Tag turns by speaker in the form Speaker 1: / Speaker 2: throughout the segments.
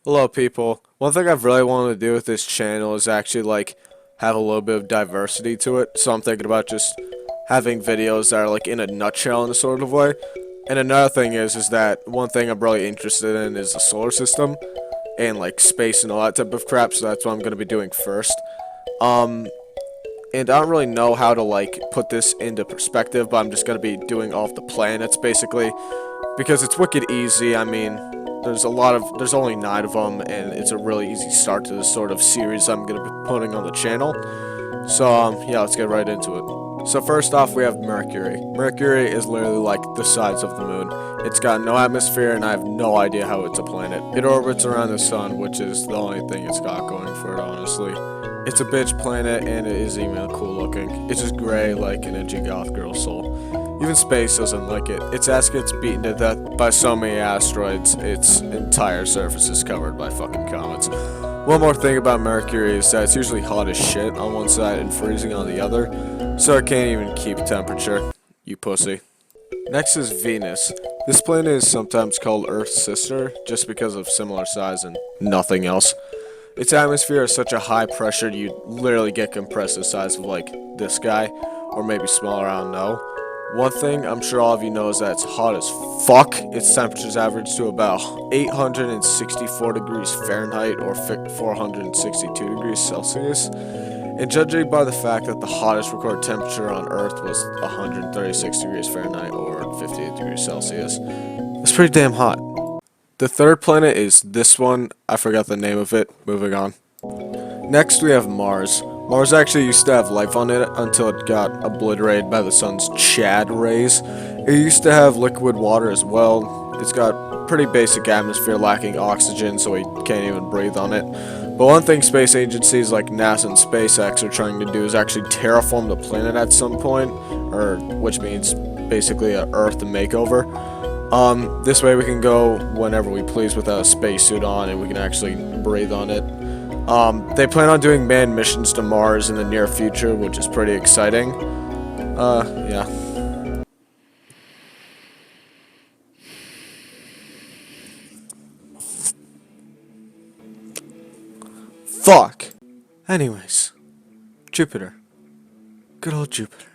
Speaker 1: Hello people. One thing I've really wanted to do with this channel is actually have a little bit of diversity to it. So I'm thinking about just having videos that are like in a nutshell in a sort of way. And another thing is that one thing I'm really interested in is the solar system and like space and all that type of crap. So that's what I'm gonna be doing first. And I don't really know how to like put this into perspective, but I'm just gonna be doing all of the planets basically because it's wicked easy. I mean, there's only 9 of them, and it's a really easy start to this sort of series I'm gonna be putting on the channel. So yeah, let's get right into it. So first off, we have Mercury. Mercury is literally like the size of the moon. It's got no atmosphere, and I have no idea how it's a planet. It orbits around the sun, which is the only thing it's got going for it, honestly. It's a bitch planet, and it isn't even cool looking. It's just gray like an edgy goth girl's soul. Even space doesn't like it. Its ass gets beaten to death by so many asteroids, its entire surface is covered by fucking comets. One more thing about Mercury is that it's usually hot as shit on one side and freezing on the other, so it can't even keep temperature. You pussy. Next is Venus. This planet is sometimes called Earth's sister, just because of similar size and nothing else. Its atmosphere is such a high pressure you'd literally get compressed to the size of like this guy, or maybe smaller, I don't know. One thing I'm sure all of you know is that it's hot as fuck. Its temperatures average to about 864 degrees Fahrenheit or 462 degrees Celsius. And judging by the fact that the hottest recorded temperature on Earth was 136 degrees Fahrenheit or 58 degrees Celsius, it's pretty damn hot. The third planet is this one. I forgot the name of it. Moving on. Next we have Mars. Mars actually used to have life on it until it got obliterated by the sun's Chad rays. It used to have liquid water as well. It's got pretty basic atmosphere lacking oxygen, so we can't even breathe on it. But one thing space agencies like NASA and SpaceX are trying to do is actually terraform the planet at some point, which means basically a Earth makeover. This way we can go whenever we please without a spacesuit on, and we can actually breathe on it. They plan on doing manned missions to Mars in the near future, which is pretty exciting. Yeah. Fuck! Anyways, Jupiter. Good old Jupiter.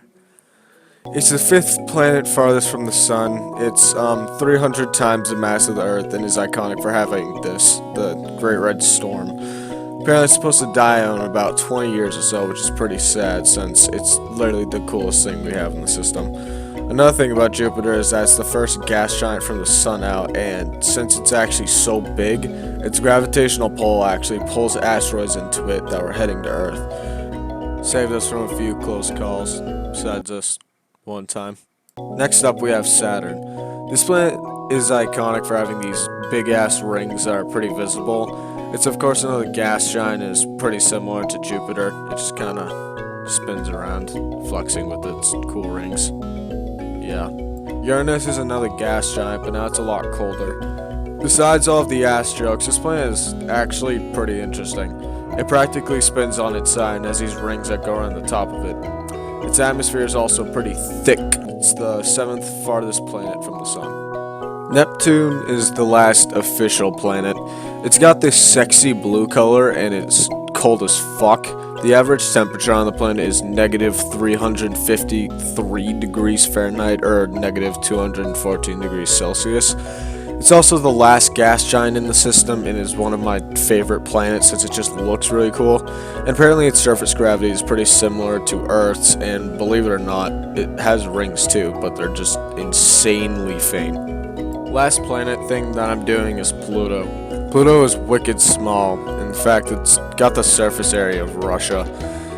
Speaker 1: It's the 5th planet farthest from the sun. It's 300 times the mass of the Earth and is iconic for having the Great Red Storm. Apparently it's supposed to die in about 20 years or so, which is pretty sad since it's literally the coolest thing we have in the system. Another thing about Jupiter is that it's the first gas giant from the sun out, and since it's actually so big, its gravitational pull actually pulls asteroids into it that were heading to Earth. Saved us from a few close calls, besides us one time. Next up we have Saturn. This planet is iconic for having these big ass rings that are pretty visible. It's of course another gas giant and is pretty similar to Jupiter. It just kinda spins around, flexing with its cool rings. Yeah. Uranus is another gas giant, but now it's a lot colder. Besides all of the ass jokes, this planet is actually pretty interesting. It practically spins on its side and has these rings that go around the top of it. Its atmosphere is also pretty thick. It's the 7th farthest planet from the sun. Neptune is the last official planet. It's got this sexy blue color and it's cold as fuck. The average temperature on the planet is negative 353 degrees Fahrenheit or negative 214 degrees Celsius. It's also the last gas giant in the system and is one of my favorite planets since it just looks really cool. And apparently its surface gravity is pretty similar to Earth's, and believe it or not, it has rings too, but they're just insanely faint. Last planet thing that I'm doing is Pluto. Pluto is wicked small. In fact, it's got the surface area of Russia.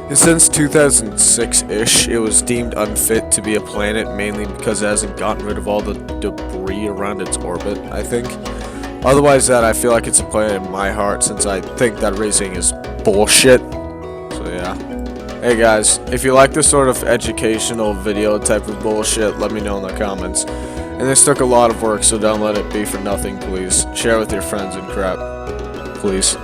Speaker 1: And since 2006-ish, it was deemed unfit to be a planet, mainly because it hasn't gotten rid of all the debris around its orbit, I think. Otherwise that, I feel like it's a planet in my heart, since I think that racing is bullshit. So yeah. Hey guys, if you like this sort of educational video type of bullshit, let me know in the comments. And this took a lot of work, so don't let it be for nothing, please. Share with your friends and crap. Please.